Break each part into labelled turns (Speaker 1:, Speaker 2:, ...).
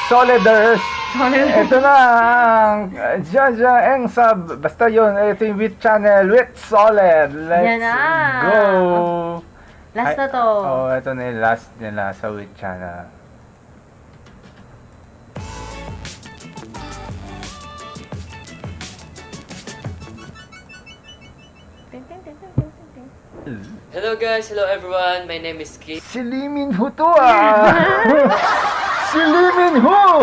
Speaker 1: Soliders.
Speaker 2: Solid.
Speaker 1: Ito na ang Jaja Engsab. Basta yun, ito yung WIT channel, WIT Solid. Let's
Speaker 2: Yan na.
Speaker 1: go.
Speaker 2: Last na to.
Speaker 1: Oh, ito na yung last nila sa WIT channel.
Speaker 3: Hello guys, hello everyone. My name is Kim.
Speaker 1: Si Lee Min Ho to ah! Si Lee Min Ho!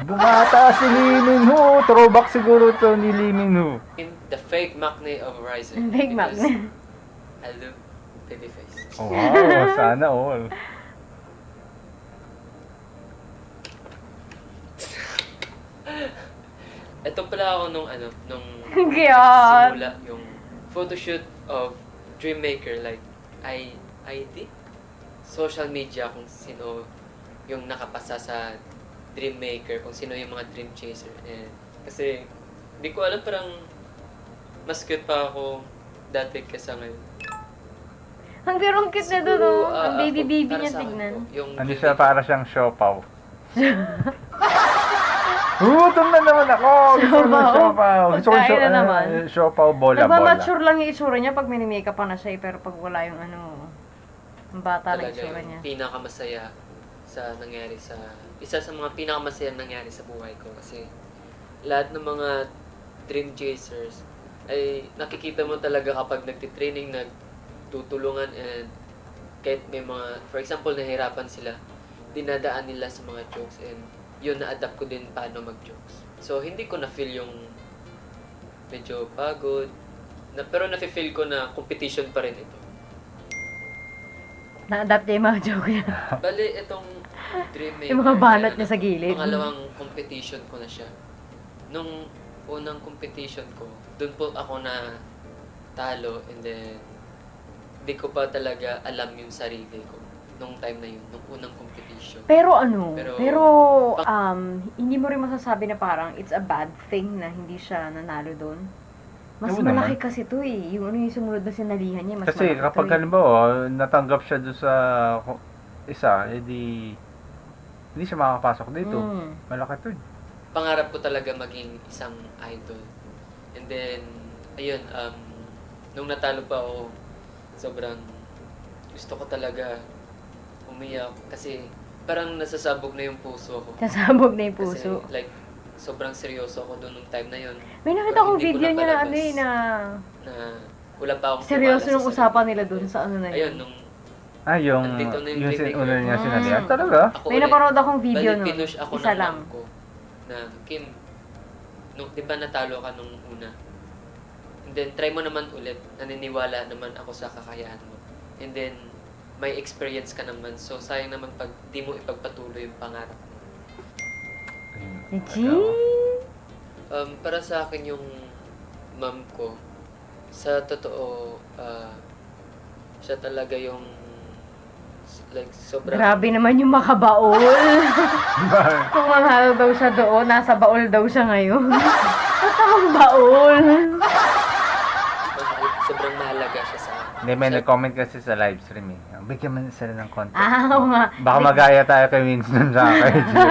Speaker 1: Bumata si Lee Min Ho. Throwback siguro to ni Lee Min Ho.
Speaker 3: The fake Maknae of Horizon.
Speaker 2: Fake
Speaker 3: because
Speaker 2: Maknae.
Speaker 3: I love babyface.
Speaker 1: Oh, wow, sana all.
Speaker 3: Ito pala ako nung
Speaker 2: Cute.
Speaker 3: simula yung photoshoot of Dreammaker, like ID social media kung sino yung nakapasa sa Dreammaker, kung sino yung mga dream chaser. And kasi hindi ko alam, parang mas cute pa ako dati kaysa ngayon.
Speaker 2: Ang pero cute na doon,
Speaker 3: Siguro,
Speaker 2: oh. Ang
Speaker 3: ako,
Speaker 2: baby
Speaker 3: para
Speaker 2: niya
Speaker 3: sa akin
Speaker 2: tignan.
Speaker 3: po, yung
Speaker 1: Ano siya,
Speaker 3: Dreammaker.
Speaker 1: para siyang siopaw. Gutom na naman ako! Gusto ko ng siopaw. Gusto ko
Speaker 2: Pagkain na naman.
Speaker 1: siopaw, bola-bola.
Speaker 2: Nagmamature lang yung itsura niya pag mini-makeup pa na siya, pero pag wala yung ang bata na
Speaker 3: Talaga
Speaker 2: itsura
Speaker 3: yung
Speaker 2: niya.
Speaker 3: pinakamasaya sa nangyari sa isa sa mga pinakamasaya nangyari sa buhay ko, kasi lahat ng mga dream chasers ay nakikita mo talaga kapag nagtitraining, nagtutulungan, and kahit may mga, for example, nahirapan sila, dinadaan nila sa mga jokes, and yun, na-adapt ko din paano mag-jokes. So, hindi ko na-feel yung medyo pagod, pero na-feel ko na competition pa rin ito.
Speaker 2: Na-adapt niya yung mga joke niya.
Speaker 3: Bali, itong Dreammaker,
Speaker 2: Yung mga banat niya sa gilid.
Speaker 3: pangalawang competition ko na siya. Nung unang competition ko, doon po ako na talo, and then di ko pa talaga alam yung sarili ko nung time na yun, nung unang competition.
Speaker 2: Pero
Speaker 3: Pero-
Speaker 2: hindi mo rin masasabi na parang it's a bad thing na hindi siya nanalo doon. Mas
Speaker 1: Oo
Speaker 2: malaki
Speaker 1: naman.
Speaker 2: kasi to eh. Yung yung sumunod na sinalihan niya, mas
Speaker 1: Kasi
Speaker 2: malaki
Speaker 1: kapag
Speaker 2: to eh.
Speaker 1: halimbawa, natanggap siya doon sa isa, edi hindi siya makakapasok dito.
Speaker 2: Mm.
Speaker 1: Malaki to eh.
Speaker 3: Pangarap ko talaga maging isang idol. And then, ayun, nung natalo pa ako, sobrang gusto ko talaga umiyak kasi parang nasasabog na yung puso ko.
Speaker 2: Kasabog na yung puso.
Speaker 3: Kasi like, sobrang seryoso ako doon nung time na yun.
Speaker 2: May nakita
Speaker 3: Pero
Speaker 2: kong
Speaker 3: hindi ko
Speaker 2: video niya na
Speaker 3: napalabas.
Speaker 2: na
Speaker 3: Na wala pa akong
Speaker 2: seryoso
Speaker 3: tiwala
Speaker 2: yung
Speaker 3: sa
Speaker 2: usapan
Speaker 3: sarili.
Speaker 2: nila doon sa ano na
Speaker 3: Ayun,
Speaker 2: yun.
Speaker 3: nung
Speaker 1: Yung
Speaker 3: Nandito na yung
Speaker 1: yung
Speaker 3: Dreammaker.
Speaker 1: una niya
Speaker 2: Mm.
Speaker 1: sinalihan. Talaga?
Speaker 3: ako
Speaker 2: May
Speaker 3: ulit,
Speaker 2: napanood akong video
Speaker 3: bali,
Speaker 2: nun.
Speaker 3: pinush ako
Speaker 2: Isa
Speaker 3: ng
Speaker 2: lang.
Speaker 3: mom ko na, Kim, di ba natalo ka nung una? And then, try mo naman ulit. Naniniwala naman ako sa kakayahan mo. And then, may experience ka naman. So, sayang naman pag di mo ipagpatuloy yung pangarap mo.
Speaker 2: Gee!
Speaker 3: Para sa akin yung mom ko, sa totoo, siya talaga yung like sobrang
Speaker 2: Grabe naman yung makabaol. Kung manalo daw siya doon, nasa baol daw siya ngayon. Ba't namang baol?
Speaker 3: sobrang mahalaga siya sa akin.
Speaker 1: Hindi, may
Speaker 3: Siya-
Speaker 1: nag-comment kasi sa live stream eh. Bigyan mo sila ng content.
Speaker 2: Oo nga.
Speaker 1: Baka magaya tayo kay Winston sa kay Jill.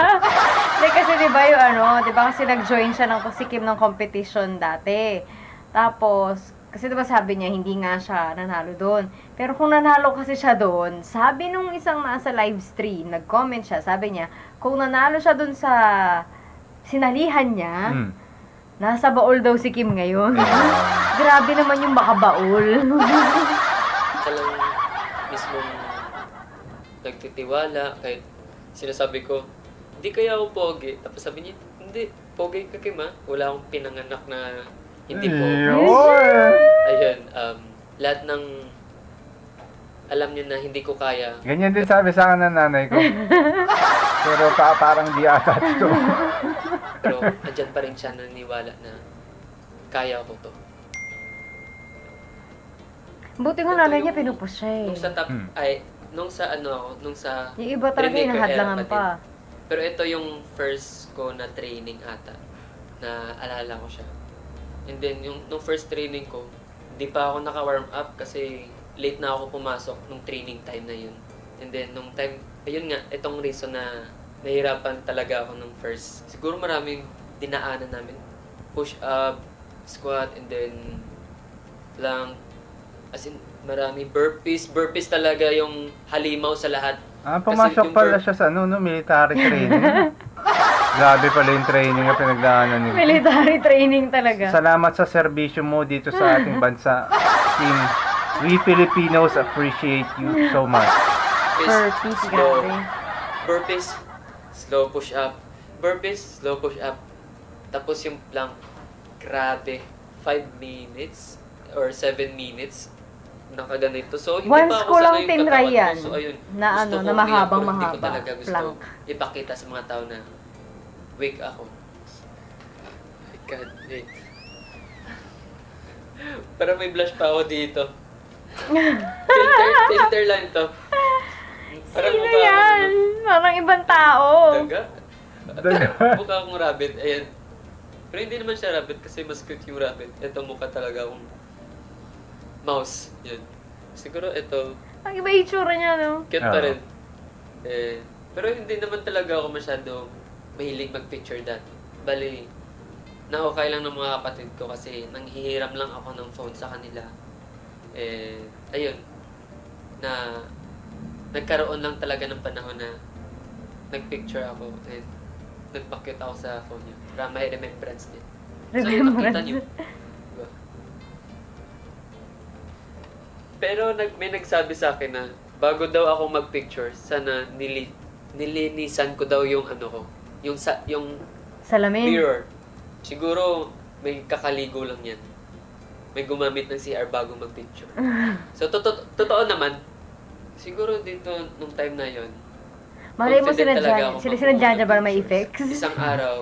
Speaker 2: Hindi kasi diba yung di ba kasi nag-join siya ng pasikim ng competition dati. Tapos, kasi diba sabi niya, hindi nga siya nanalo doon. Pero kung nanalo kasi siya doon, sabi nung isang nasa live stream, nag-comment siya, sabi niya, kung nanalo siya doon sa sinalihan niya,
Speaker 1: Hmm.
Speaker 2: nasa baol daw si Kim ngayon.
Speaker 1: Yeah.
Speaker 2: Grabe naman yung makabaol.
Speaker 3: Siya lang mismong nagtitiwala, kahit sinasabi ko, hindi kaya ako pogi. Tapos sabi niya, hindi, pogi ka, Kim, ha? Wala akong pinanganak na hindi pogi.
Speaker 1: Yun.
Speaker 3: Ayun, lahat ng alam niyo na hindi ko kaya.
Speaker 1: Ganyan din sabi sa akin ng nanay ko. Pero parang di ata ito.
Speaker 3: Pero andyan pa rin siya naniniwala na kaya ko to.
Speaker 2: Buti nga
Speaker 3: Ito
Speaker 2: nanay niya
Speaker 3: yung-
Speaker 2: pinupush siya eh.
Speaker 3: Nung sa top,
Speaker 1: Hmm.
Speaker 3: nung sa nung sa
Speaker 2: Yung iba talaga
Speaker 3: Dreammaker
Speaker 2: hinahadlangan
Speaker 3: era
Speaker 2: pa.
Speaker 3: din. Pero ito yung first ko na training ata, na alala ko siya. And then, nung first training ko, di pa ako naka-warm up kasi late na ako pumasok nung training time na yun. And then, nung time, ayun nga, itong reason na nahirapan talaga ako nung first. Siguro maraming dinaanan namin. Push up, squat, and then plank. As in, marami burpees. Burpees talaga yung halimaw sa lahat.
Speaker 1: Pumasok
Speaker 3: yung
Speaker 1: pala siya sa military training. Grabe pala yung training na pinagdaanan niyo.
Speaker 2: Military training talaga.
Speaker 1: Salamat sa serbisyo mo dito sa ating bansa. Team, we Filipinos appreciate you so much.
Speaker 2: Burpees,
Speaker 3: slow.
Speaker 2: grabe.
Speaker 3: Burpees, slow push up. Burpees, slow push up. Tapos yung plank, grabe. 5 minutes or 7 minutes nakaganito. So, hindi
Speaker 2: Once
Speaker 3: pa ako
Speaker 2: ko lang
Speaker 3: sanay yung
Speaker 2: tinry
Speaker 3: katawan ko.
Speaker 2: yan.
Speaker 3: So, ayun.
Speaker 2: Na
Speaker 3: Gusto
Speaker 2: ano,
Speaker 3: ko
Speaker 2: na
Speaker 3: umiyak,
Speaker 2: mahabang
Speaker 3: pero Hindi ko
Speaker 2: mahaba.
Speaker 3: talaga gusto
Speaker 2: Plank.
Speaker 3: ipakita sa mga tao na weak ako. My God, wait. Parang may blush pa ako dito. Filter lang to. Parang
Speaker 2: Sino
Speaker 3: mukha
Speaker 2: yan?
Speaker 3: akong
Speaker 2: Parang ibang tao.
Speaker 3: daga.
Speaker 1: Daga.
Speaker 3: Mukha akong rabbit. Ayan. Pero hindi naman siya rabbit kasi mas cute yung rabbit. Ito mukha talaga akong mouse. Yan. Siguro ito,
Speaker 2: Ang iba yung itsura niya, no?
Speaker 3: cute pa
Speaker 1: Oo.
Speaker 3: rin. Pero hindi naman talaga ako masyado mahilig mag-picture dati. Bali, na-okay lang ng mga kapatid ko kasi nanghihiram lang ako ng phone sa kanila. Ayun, na nagkaroon lang talaga ng panahon na nagpicture ako and nagpakit ako sa phone niya. Para may remembrance din. So, yun, nakita niyo. Diba? Pero may nagsabi sa akin na bago daw ako magpicture, sana nilinisan ko daw yung ano ko, yung
Speaker 2: Salamin.
Speaker 3: mirror. Siguro may kakaligo lang yan. May gumamit ng CR bago magpicture. So totoo naman. Siguro dito nung time na yon.
Speaker 2: Malay mo
Speaker 3: confident talaga
Speaker 2: sinadya.
Speaker 3: ako
Speaker 2: Sinadya niya ba na may
Speaker 3: mag-pictures.
Speaker 2: effects?
Speaker 3: Isang araw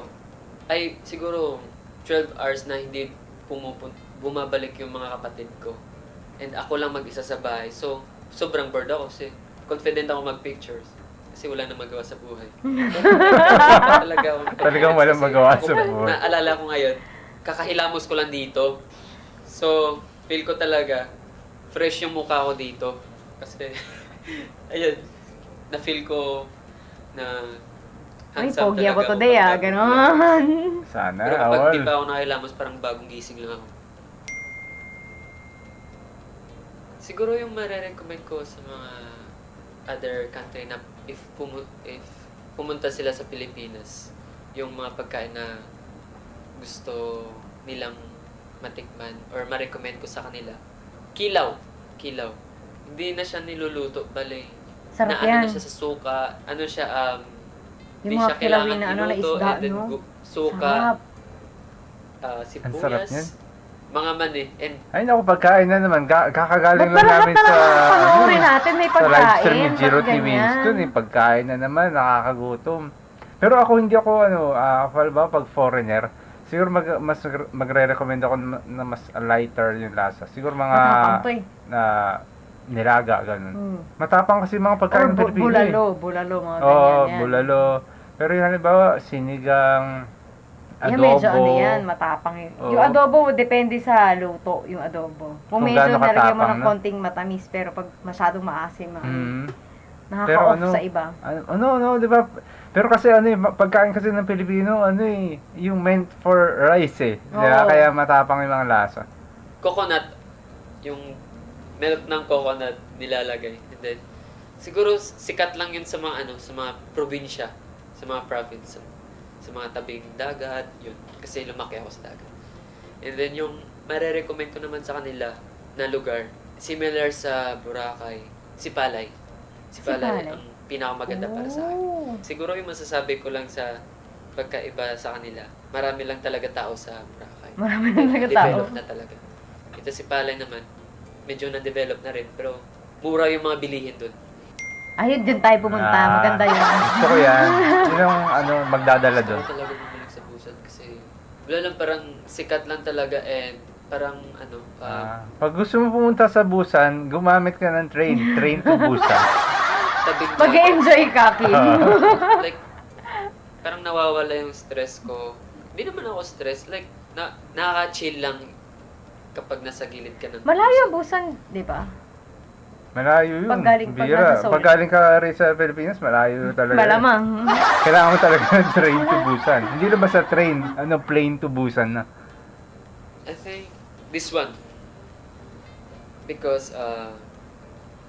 Speaker 3: ay siguro 12 hours na hindi bumabalik yung mga kapatid ko. And ako lang mag-isa sa bahay. So, sobrang bored ako kasi confident ako mag-pictures. Kasi wala na magawa sa buhay.
Speaker 1: Talagang walang magawa sa
Speaker 3: Ako,
Speaker 1: buhay.
Speaker 3: Naalala ko ngayon, kakahilamos ko lang dito. So, feel ko talaga, fresh yung mukha ko dito. Kasi, ayun, na-feel ko na
Speaker 2: Ay,
Speaker 3: handsome
Speaker 2: pogi ako
Speaker 3: talaga
Speaker 2: today,
Speaker 3: pag-
Speaker 2: ganon.
Speaker 1: Sana,
Speaker 3: Pero kapag
Speaker 1: awal.
Speaker 3: di pa ako nakahilamos, parang bagong gising lang ako. Siguro yung marerecommend ko sa mga other country na if pumunta sila sa Pilipinas, yung mga pagkain na gusto nilang matikman or ma-recommend ko sa kanila. Kilaw. Hindi na siya niluluto, bali.
Speaker 2: Sarap
Speaker 3: na
Speaker 2: yan.
Speaker 3: ano na siya sa suka, ano siya,
Speaker 2: Yung
Speaker 3: di
Speaker 2: mga
Speaker 3: siya kailangan
Speaker 2: kilawin na ano, na
Speaker 3: iluto,
Speaker 2: isda,
Speaker 3: and then
Speaker 2: no?
Speaker 3: suka,
Speaker 2: Sarap.
Speaker 1: Ang sarap
Speaker 3: sibuyas,
Speaker 1: niyan.
Speaker 3: mga mani, and
Speaker 1: Ay naku, pagkain na naman. Kakagaling
Speaker 2: Ba't
Speaker 1: lang
Speaker 2: ba lahat
Speaker 1: namin
Speaker 2: na
Speaker 1: sa...
Speaker 2: lang panoorin natin may
Speaker 1: sa live stream
Speaker 2: pagkain?
Speaker 1: ni Jiro
Speaker 2: Bakit
Speaker 1: ni
Speaker 2: ganyan?
Speaker 1: Winston, pagkain na naman, nakakagutom. Pero ako hindi ako, pag foreigner, siguro mas magre-recommend ako na mas lighter yung lasa. Siguro mga
Speaker 2: Matapang to eh.
Speaker 1: na nilaga, ganun.
Speaker 2: Hmm.
Speaker 1: Matapang kasi mga
Speaker 2: Or
Speaker 1: pagkain ng Pilipino.
Speaker 2: bulalo, mga
Speaker 1: Oo,
Speaker 2: ganyan yan.
Speaker 1: bulalo. Pero yung halimbawa, sinigang,
Speaker 2: Yan,
Speaker 1: adobo.
Speaker 2: medyo ano yan, matapang yun.
Speaker 1: Oo.
Speaker 2: Yung adobo, depende sa luto, yung adobo. Kung
Speaker 1: Kung
Speaker 2: medyo
Speaker 1: gaano
Speaker 2: nalagyan mo
Speaker 1: katapang,
Speaker 2: ng
Speaker 1: no?
Speaker 2: konting matamis, pero pag masyadong maasim,
Speaker 1: Mm.
Speaker 2: nakaka-off sa iba.
Speaker 1: Di ba? Pero kasi pagkain kasi ng Pilipino, yung meant for rice eh. Di ba?
Speaker 2: Oo.
Speaker 1: Kaya matapang yung mga lasa.
Speaker 3: coconut, yung milk ng coconut nilalagay. And then, siguro sikat lang yun sa mga sa mga probinsya, sa mga province, sa mga tabing dagat, yun. Kasi lumaki ako sa dagat. And then yung marerecommend ko naman sa kanila na lugar, similar sa Boracay, Sipalay. Sipalay
Speaker 2: Sipalay.
Speaker 3: ang pinakamaganda para sa akin.
Speaker 2: Oh.
Speaker 3: Siguro yung masasabi ko lang sa pagkaiba sa kanila, marami lang talaga tao sa Boracay.
Speaker 2: Marami na talaga tao.
Speaker 3: Develop na talaga. Ito si Palay naman, medyo na-develop na rin, pero mura yung mga bilihin doon.
Speaker 2: Ayun, dyan tayo pumunta. Maganda yun.
Speaker 1: Gusto ko yan. Yun ang magdadala
Speaker 3: Gusto
Speaker 1: doon.
Speaker 3: ko talaga bumalik sa Busan kasi wala lang, parang sikat lang talaga and parang
Speaker 1: Pag gusto mo pumunta sa Busan, gumamit ka ng train. Train to Busan.
Speaker 3: tabing
Speaker 2: Mag-enjoy ka, Kim.
Speaker 3: like, parang nawawala yung stress ko. Hindi naman ako stress, like, nakaka-chill lang kapag nasa gilid ka ng
Speaker 2: Malayo, Busan, di ba?
Speaker 1: Malayo yun.
Speaker 2: Pag galing pa
Speaker 1: Bira.
Speaker 2: sa Seoul.
Speaker 1: Pag galing ka rin sa Pilipinas, malayo talaga.
Speaker 2: Malamang.
Speaker 1: Kailangan mo talaga ng train to Busan. Hindi na ba sa train, plane to Busan na.
Speaker 3: I think this one. Because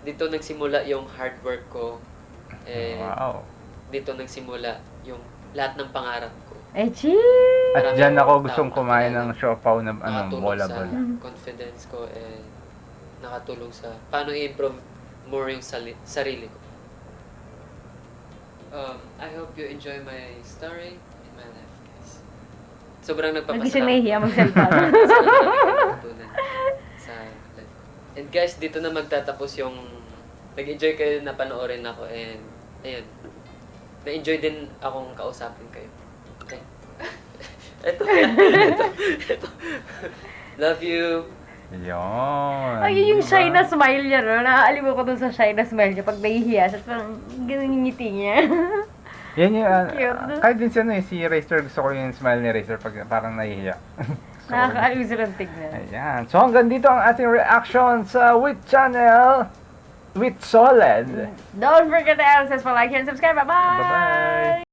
Speaker 3: dito nagsimula yung hard work ko. And
Speaker 1: Wow.
Speaker 3: dito nagsimula yung lahat ng pangarap ko.
Speaker 2: Ay, cheese!
Speaker 1: At
Speaker 3: Maraming
Speaker 1: dyan ako
Speaker 3: taong
Speaker 1: gustong kumain ng
Speaker 3: nakakilala.
Speaker 1: siopaw na
Speaker 3: Nakatulong
Speaker 1: bola.
Speaker 3: sa confidence ko and nakatulong sa paano i-improve more yung sarili ko. I hope you enjoy my story in my life, guys. Sobrang
Speaker 2: Hindi siya nahihiya
Speaker 3: nagpapasalamat
Speaker 2: mag-cellphone.
Speaker 3: natutunan sa life ko. And guys, dito na magtatapos yung nag-enjoy kayo na panoorin ako and ayun. Na-enjoy din akong kausapin kayo. Okay. Ito. Love you.
Speaker 1: Yun.
Speaker 2: Ay, yung
Speaker 1: diba?
Speaker 2: shy na smile niya, no? Naaaliw ko dun sa shy na smile niya. Pag nahihiya siya, parang ganun yung ngiti niya.
Speaker 1: Yan yung,
Speaker 2: Cute.
Speaker 1: kahit din siya, si Racer, gusto ko yung smile ni Racer pag parang nahihiya. Gusto ko rin.
Speaker 2: Nakakaaliw silang tignan.
Speaker 1: Ayan. So hanggang dito ang ating reaction sa Wit Channel with Solid.
Speaker 2: Don't forget to subscribe, like, and subscribe. Bye-bye!
Speaker 1: Bye-bye!